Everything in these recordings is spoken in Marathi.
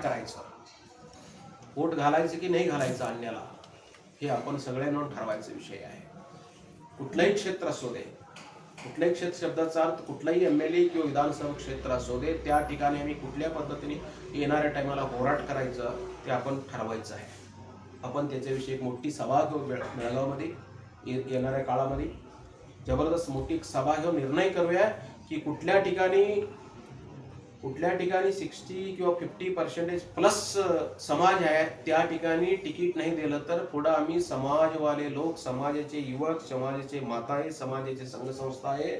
करायचं, वोट घालायचं की नाही घालायचं अन्याला, हे आपण सगळ्यांना ठरवायचा विषय आहे. कुठलंही क्षेत्र असू दे, कुठल्याही क्षेत्र शब्दाचा अर्थ कुठलाही MLA किंवा विधानसभा क्षेत्र असू दे, त्या ठिकाणी आम्ही कुठल्या पद्धतीने येणाऱ्या टायमाला होराट करायचं ते आपण ठरवायचं आहे. आपण त्याच्याविषयी एक मोठी सभा घेऊ बेळगावमध्ये येणाऱ्या काळामध्ये, जबरदस्त मोठी सभा घेऊन निर्णय करूया की कुठल्या ठिकाणी 60 किंवा 50% प्लस समाज आहे, त्या ठिकाणी तिकीट नाही दिलं तर पुढं आम्ही समाजवाले लोक, समाजाचे युवक, समाजाचे माता आहे, समाजाचे संघसंस्था आहे,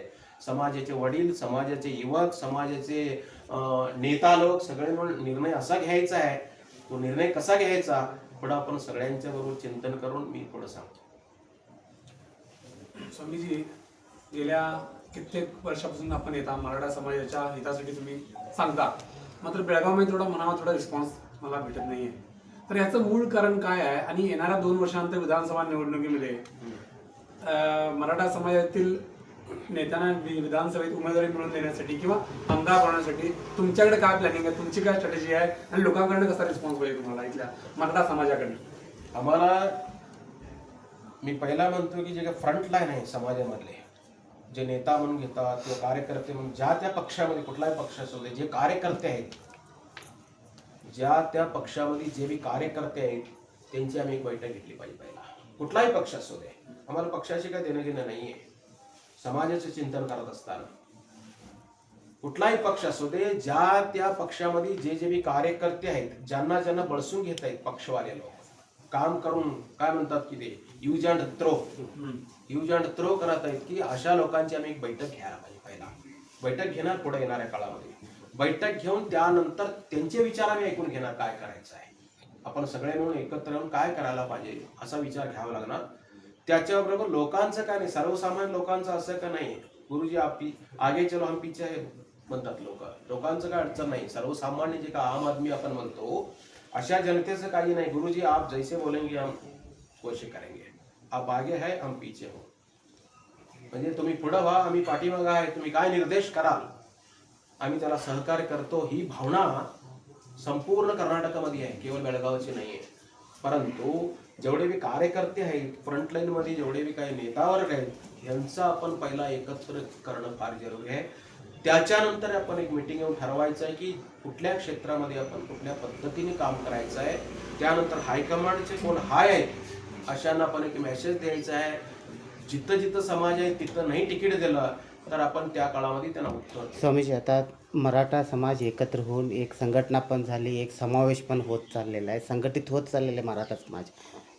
समाजाचे वडील, समाजाचे युवक, समाजाचे नेता लोक सगळे मिळून निर्णय असा घ्यायचा आहे. तो निर्णय कसा घ्यायचा पुढं आपण सगळ्यांच्या बरोबर चिंतन करून मी पुढं सांगतो. स्वामीजी, गेल्या कित्येक वर्षापासून आपण येता मराठा समाजाच्या हितासाठी तुम्ही सांगता, मात्र बेळगावमध्ये थोडा मनावर थोडा रिस्पॉन्स मला भेटत नाहीये. तर याचं मूळ कारण काय आहे? आणि येणाऱ्या 2 वर्षानंतर विधानसभा निवडणुकीमध्ये मराठा समाजातील नेत्यांना विधानसभेत उमेदवारी मिळवून देण्यासाठी किंवा आमदार बनवण्यासाठी तुमच्याकडे काय प्लॅनिंग आहे, तुमची काय स्ट्रॅटेजी आहे आणि लोकांकडे कसा रिस्पॉन्स पाहिजे तुम्हाला इथल्या मराठा समाजाकडे? आम्हाला, मी पहिला म्हणतो की जे काही फ्रंट लाईन आहे समाजामधले, जे नेता म्हणून घेतात किंवा कार्यकर्ते म्हणून ज्या त्या पक्षामध्ये, कुठलाही पक्ष असू दे, जे कार्यकर्ते आहेत, ज्या त्या पक्षामध्ये जे बी कार्यकर्ते आहेत त्यांची आम्ही एक बैठक घेतली पाहिजे. पहिला कुठलाही पक्ष असू दे, आम्हाला पक्षाशी काही देणं घेणं नाही आहे. समाजाचं चिंतन करत असताना कुठलाही पक्ष असू दे, ज्या त्या पक्षामध्ये जे जे बी कार्यकर्ते आहेत, ज्यांना बळसून घेत आहेत पक्षवाले लोक, काम करून काय म्हणतात की ते यूज अँड थ्रो करत आहेत, की अशा लोकांची आम्ही एक बैठक घ्यायला पाहिजे. पहिला बैठक घेणार, पुढे येणाऱ्या काळामध्ये बैठक घेऊन त्यानंतर त्यांचे विचार आम्ही ऐकून घेणार, काय करायचं आहे, आपण सगळे मिळून एकत्र येऊन काय करायला पाहिजे असा विचार घ्यावा लागणार. त्याच्याबरोबर लोकांचं काय नाही, सर्वसामान्य लोकांचं असं का नाही, गुरुजी आप आगे चलो हम पीछे है म्हणतात लोकांचं काय अडचण नाही. सर्वसामान्य जे का आम आदमी आपण म्हणतो अशा जनतेचं काही नाही. गुरुजी आप जैसे बोलेंगे हम कोशिश करेंगे, आप आगे है हम पीछे हो, म्हणजे तुम्ही पुढं व्हा, आम्ही पाठीमागं आहे, तुम्ही काय निर्देश कराल आम्ही त्याला सहकार्य करतो. ही भावना संपूर्ण कर्नाटकामध्ये आहे, केवळ बेळगावची नाही आहे. परंतु जेवढे बी कार्यकर्ते आहेत फ्रंटलाईन मध्ये, जेवढे बी काही नेतावर्ग आहेत, यांचं आपण पहिला एकत्र करणं फार जरुरी आहे. त्याच्यानंतर आपण एक मीटिंग येऊन ठरवायचं आहे की कुठल्या क्षेत्रामध्ये आपण कुठल्या पद्धतीने काम करायचं आहे. त्यानंतर हायकमांडचे कोण हाय आहेत अशांना आपण एक मेसेज द्यायचा आहे. जिथं जिथं समाज आहे तिथं नाही तिकीट दिलं तर आपण त्या काळामध्ये त्यांना उत्तर. स्वामीजी, आता मराठा समाज एकत्र होऊन एक संघटना पण झाली, एक समावेश पण होत चाललेला आहे, संघटित होत चाललेला आहे मराठा समाज.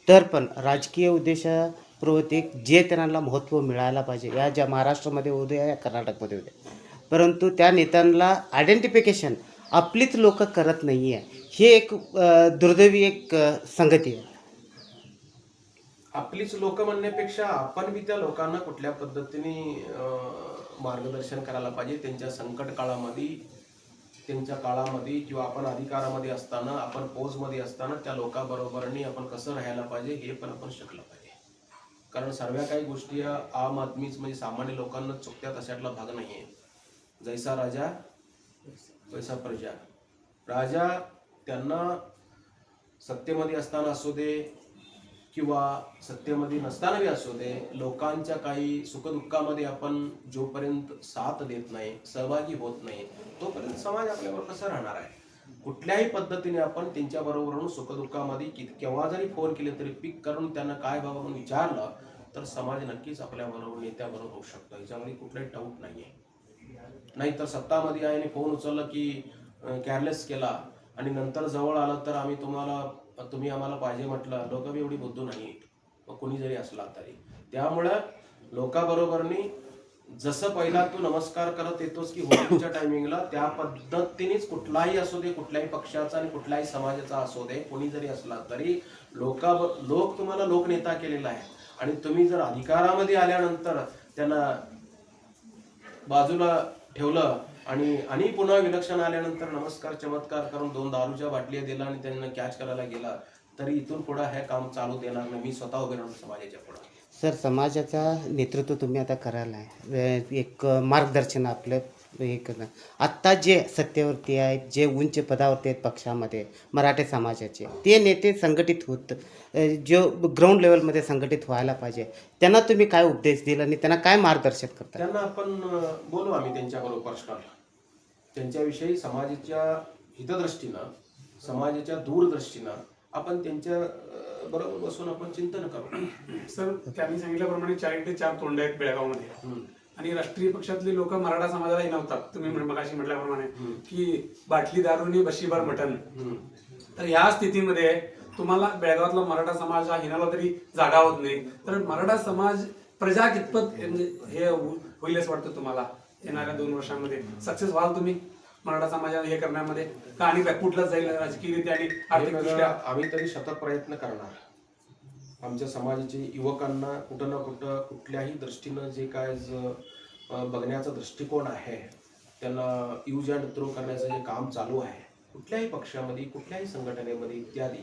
तर पण राजकीय उद्देशापूर्वक एक जे त्यांना महत्त्व मिळायला पाहिजे, या ज्या महाराष्ट्रामध्ये होऊ द्या या कर्नाटकमध्ये होऊ द्या, परंतु त्या नेत्यांना आयडेंटिफिकेशन आपलीच लोक करत नाही आहे. हे एक दुर्दैवी एक संगती आहे. आपलीच लोक म्हणण्यापेक्षा आपण बी त्या लोकांना कुठल्या पद्धतीने मार्गदर्शन करायला पाहिजे. त्यांच्या संकट काळामध्ये, त्यांच्या काळामध्ये किंवा आपण अधिकारामध्ये असताना, आपण पोजमध्ये असताना त्या लोकांबरोबरनी आपण कसं राहायला पाहिजे हे पण आपण शिकलं पाहिजे. कारण सर्व काही गोष्टी या आम आदमीच म्हणजे सामान्य लोकांना चुकत्यात अशातला भाग नाही आहे. जैसा राजा वैसा प्रजा. राजा त्यांना सत्तेमध्ये असताना असू दे किंवा सत्तेमध्ये नसताना बी असू दे, लोकांच्या काही सुखदुःखामध्ये आपण जोपर्यंत साथ देत नाही, सहभागी होत नाही, तोपर्यंत समाज आपल्याबरोबर कसं राहणार आहे. कुठल्याही पद्धतीने आपण त्यांच्याबरोबर सुखदुःखामध्ये केव्हा जरी फोन केले तरी पिक करून त्यांना काय बाबा म्हणून विचारलं तर समाज नक्कीच आपल्याबरोबर, नेत्याबरोबर होऊ शकतो. याच्यामध्ये कुठलाही डाऊट नाही आहे. नाहीतर सत्तामध्ये आहे आणि फोन उचललं की केअरलेस केला आणि नंतर जवळ आलं तर तुम्ही आम्हाला पाहिजे म्हटलं, लोक बी एवढी बुद्धू नाही, कोणी जरी असला तरी. त्यामुळं लोकांबरोबरनी जसं पहिला तू नमस्कार करत येतोस की होळीच्या टायमिंगला, त्या पद्धतीनेच कुठलाही असू दे, कुठल्याही पक्षाचा आणि कुठल्याही समाजाचा असू दे, कोणी जरी असला तरी लोक तुम्हाला लोकनेता केलेला आहे आणि तुम्ही जर अधिकारामध्ये आल्यानंतर त्यांना बाजूला ठेवलं आणि पुन्हा विलक्षण आल्यानंतर नमस्कार चमत्कार करून 2 दारूच्या बाटल्या दिला आणि त्यांना कॅच करायला गेला तरी इथून पुढं हे काम चालू देणार नाही. मी स्वतः उभे राहून समाजाच्या पुढं. सर, समाजाचा नेतृत्व तुम्ही आता करायला आहे, एक मार्गदर्शन आपलं एक आत्ता जे सत्तेवरती आहेत, जे उंच पदावरती आहेत पक्षामध्ये मराठा समाजाचे, ते नेते संघटित होत जो ग्राउंड लेवलमध्ये संघटित व्हायला पाहिजे, त्यांना तुम्ही काय उपदेश दिला आणि त्यांना काय मार्गदर्शन करता? त्यांना आपण बोलू आम्ही त्यांच्याबरोबर पर्सनल, त्यांच्याविषयी समाजाच्या हितदृष्टीनं, समाजाच्या दूरदृष्टीनं आपण त्यांच्या बरोबर बसून आपण चिंतन करू. सर, त्यांनी सांगितल्याप्रमाणे 4 ते 4 तोंड आहेत बेळगावमध्ये, आणि राष्ट्रीय पक्षातले लोक मराठा समाजाला हिनवतात. तुम्ही मगाशी म्हटल्याप्रमाणे की बाटली दारूनी बशीभर मटण. तर ह्या स्थितीमध्ये तुम्हाला बेळगावातला मराठा समाज हा हिनावला तरी जागा होत नाही, तर मराठा समाज प्रजा कितपत म्हणजे हे होईल असं वाटतं तुम्हाला येणाऱ्या 2 वर्षांमध्ये? सक्सेस व्हाल तुम्ही मराठा समाजाला हे करण्यामध्ये, का आणि बॅकफुटलाच जाईल राजकीयरित्या आणि आर्थिकदृष्ट्या? आम्ही तरी शतक प्रयत्न करणार. आमच्या समाजाचे युवकांना कुठं ना कुठं कुठल्याही दृष्टीनं जे काय बघण्याचा दृष्टिकोन आहे, त्यांना यूज अँड थ्रो करण्याचं जे काम चालू आहे कुठल्याही पक्षामध्ये, कुठल्याही संघटनेमध्ये इत्यादी,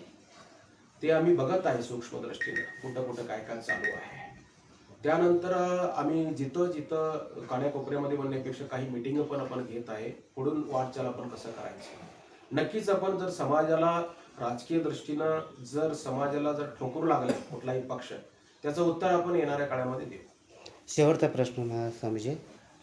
ते आम्ही बघत आहे सूक्ष्म दृष्टीनं कुठं कुठं काय काय चालू आहे. त्यानंतर आम्ही जिथं जिथं कान्याकोपऱ्यामध्ये म्हणण्यापेक्षा काही मिटिंग पण आपण घेत आहे, पुढून वाटचाल आपण कसं करायचं. नक्कीच आपण जर समाजाला राजकीय दृष्टीनं जर समाजाला जर ठोकरू लागला कुठलाही पक्ष, त्याचं उत्तर आपण येणाऱ्या काळामध्ये देऊ. शेवटचा प्रश्न समजे,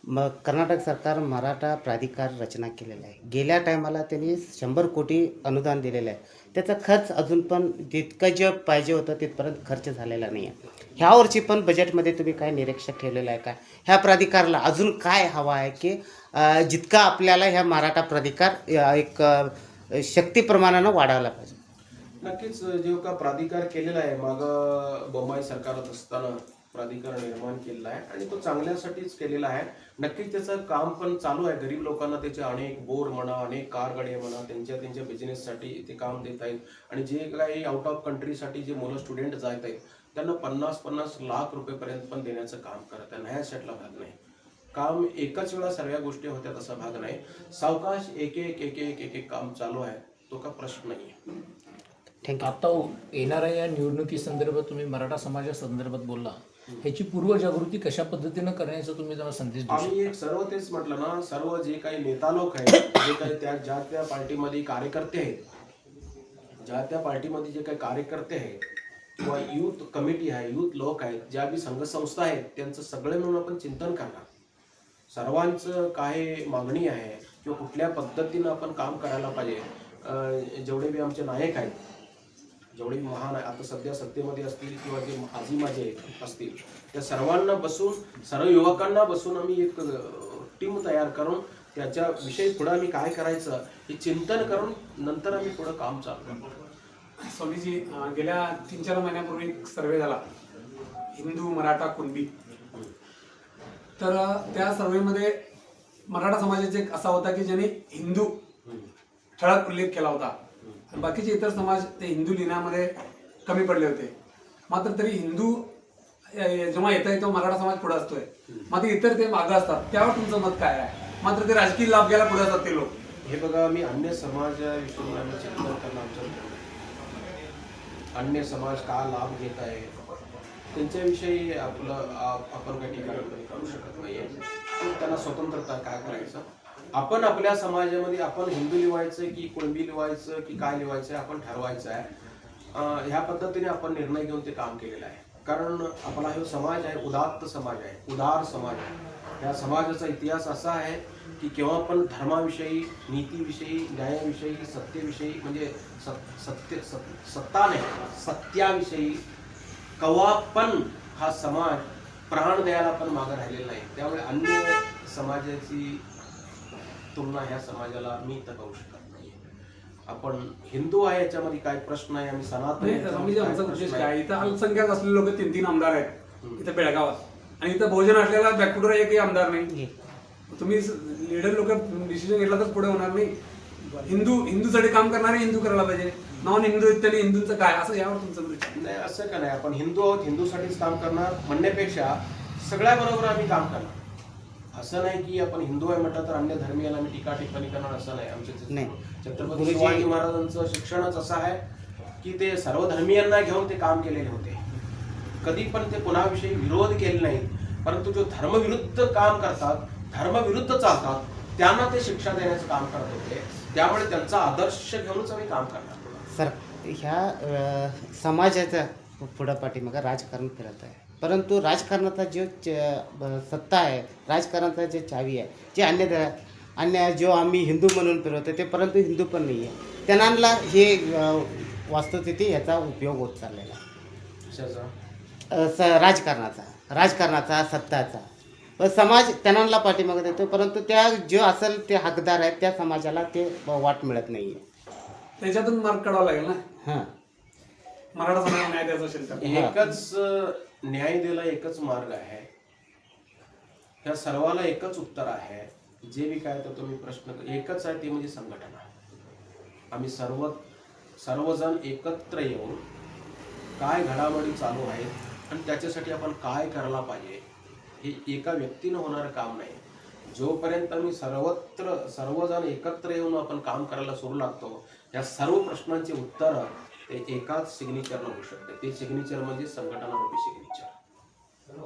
मग कर्नाटक सरकार मराठा प्राधिकार रचना केलेला आहे. गेल्या टायमाला त्यांनी 100 कोटी अनुदान दिलेलं आहे. त्याचा खर्च अजून पण जितकं जे पाहिजे होतं तिथपर्यंत खर्च झालेला नाही आहे. ह्या वर्षी पण बजेटमध्ये तुम्ही काय निरीक्षक ठेवलेलं आहे का? ह्या प्राधिकारला अजून काय हवं आहे की जितका आपल्याला ह्या मराठा प्राधिकार एक शक्तीप्रमाणानं वाढवला पाहिजे? नक्कीच जो का प्राधिकार केलेला आहे, मागं बंबाई सरकारत असताना प्राधिकार निर्माण केलेला आहे आणि तो चांगल्यासाठीच केलेला आहे. नक्कीच त्याचं काम पण चालू आहे. गरीब लोकांना त्याचे अनेक बोर म्हणा, अनेक कार गाड्या म्हणा, त्यांच्या बिझनेससाठी ते काम देत आहेत. आणि जे काही आउट ऑफ कंट्रीसाठी जे मुलं स्टुडंट जात आहेत त्यांना 50-50 लाख रुपयेपर्यंत पण देण्याचं काम करत आहे. ह्या सेटला भाग नाही, काम एकाच वेळा सर्व गोष्टी होत्या तसा भाग नाही. सावकाश एक एक काम चालू आहे, तो का प्रश्न नाही आहे. थँक्यू. आता येणाऱ्या या निवडणुकी संदर्भात तुम्ही मराठा समाजा संदर्भात बोलला, ह्याची पूर्वजागृती कशा पद्धतीनं करण्याचा तुम्ही जरा संदेश देऊ आम्ही एक सर्व तेच म्हटलं ना, सर्व जे काही नेता लोक आहेत, जे काही ज्या त्या पार्टीमध्ये कार्यकर्ते आहेत, ज्या त्या पार्टीमध्ये जे काही कार्यकर्ते आहेत किंवा युथ कमिटी आहे, युथ लोक आहेत, ज्या बी संघसंस्था आहेत, त्यांचं सगळे मिळून आपण चिंतन करणार. सर्वांचं काय मागणी आहे किंवा कुठल्या पद्धतीनं आपण काम करायला पाहिजे. जेवढे बी आमचे नायक आहेत, जेवढे महान आहे आता सध्या सत्तेमध्ये असतील किंवा जे आजी माझे असतील, त्या सर्वांना बसून, सर्व युवकांना बसून आम्ही एक टीम तयार करून त्याच्याविषयी पुढे आम्ही काय करायचं हे चिंतन करून नंतर आम्ही पुढं काम चालू करतो. स्वामीजी, गेल्या 3-4 महिन्यापूर्वी एक सर्वे झाला हिंदू मराठा कुणबी. तर त्या सर्वेमध्ये मराठा समाजाचा एक असा होता की ज्याने हिंदू ठळक उल्लेख केला होता, बाकीचे इतर समाज ते हिंदू लिहिण्यामध्ये कमी पडले होते. मात्र तरी हिंदू जेव्हा येता येतो मराठा समाज पुढे असतोय, मात्र इतर ते मागं असतात. त्यावर तुमचं मत काय आहे? मात्र ते राजकीय लाभ घ्यायला पुढे असतात ते लोक. हे बघा, मी अन्य समाजाविषयी आम्ही चिंतन करणं आमचं, अन्य समाज का लाभ घेत आहे त्यांच्याविषयी आपण काही टीका करू शकत नाहीये. त्यांना स्वतंत्रता काय करायचं. आपण आपल्या समाजामध्ये आपण हिंदू लिवायचं की कुणबी लिवायचं की काय लिवायचं आपण ठरवायचं आहे. ह्या पद्धतीने आपण निर्णय घेऊन ते काम केलेलं आहे. कारण आपला हा समाज आहे उदात्त समाज आहे, उदार समाज आहे. या समाजाचा इतिहास असा आहे की केव्हा पण धर्माविषयी, नीतीविषयी, न्यायाविषयी, सत्तेविषयी म्हणजे सत्ता नाही सत्याविषयी केव्हा पण हा समाज प्राण द्यायला पण मागं राहिलेला नाही. त्यामुळे अन्य समाजाची तुलना ह्या समाजाला मी तर करू शकत नाही. आपण हिंदू आहे याच्यामध्ये काय प्रश्न आहे, आम्ही सनातन आमचा उद्देश काय, इथं अल्पसंख्याक असलेले लोक 3-3 आमदार आहेत इथं बेळगावात, आणि इथं बहुजन असलेला बॅकफुटर एकही आमदार नाही. तुम्ही लीडर लोक डिसिजन घेतला तर पुढे होणार नाही. हिंदूसाठी काम करणारे हिंदू करायला पाहिजे, नॉन हिंदू त्यांनी हिंदूंचं काय, असं यावर तुमचं नाही. असं का नाही, आपण हिंदू आहोत हिंदूसाठीच काम करणार म्हणण्यापेक्षा सगळ्याबरोबर आम्ही काम करणार. असं नाही की आपण हिंदू आहे म्हटलं तर अन्य धर्मीयाला आम्ही टीका टिप्पणी करणार, असं नाही. आमचे छत्रपती शिवाजी महाराजांचं शिक्षणच असं आहे की ते सर्व धर्मीयांना घेऊन ते काम केलेले होते. कधी पण ते कुणाविषयी विरोध केले नाहीत, परंतु जो धर्मविरुद्ध काम करतात, धर्मविरुद्ध चालतात त्यांना ते शिक्षा देण्याचं काम करत होते. त्यामुळे त्यांचा आदर्श घेऊनच आम्ही काम करणार. सर ह्या समाजाचा पुढं पाठीमागं राजकारण फिरत आहे, परंतु राजकारणाचा जो सत्ता आहे, राजकारणाचा जे चावी आहे, जे अन्य जो आम्ही हिंदू म्हणून फिरवतो ते परंतु हिंदू पण नाही आहे, त्यांना हे वास्तुस्थिती ह्याचा उपयोग होत चाललेला आहे. कशाचा? राजकारणाचा सत्ताचा समाज त्यांना पाठीमागे देतो, परंतु त्या जो असेल ते हकदार आहेत त्या समाजाला ते वाट मिळत नाही आहे. त्याच्यातून मार्ग काढावा लागेल ना. हां, मराठा समाजाला न्याय द्यायचा असेल तर एकच न्याय द्यायला एकच मार्ग आहे. ह्या सर्वाला एकच उत्तर आहे. जे बी काय तर तुम्ही प्रश्न एकच आहे, ते म्हणजे संघटना. आम्ही सर्वजण एकत्र येऊन काय घडामोडी चालू आहेत आणि त्याच्यासाठी आपण काय करायला पाहिजे, हे एका व्यक्तीनं होणारं काम नाही. जोपर्यंत आम्ही सर्वजण एकत्र येऊन आपण काम करायला सुरू लागतो, या सर्व प्रश्नांची उत्तरं ते एकाच सिग्नेचरला होऊ शकते. ते सिग्नेचर म्हणजे संघटनारूपी सिग्नेचर.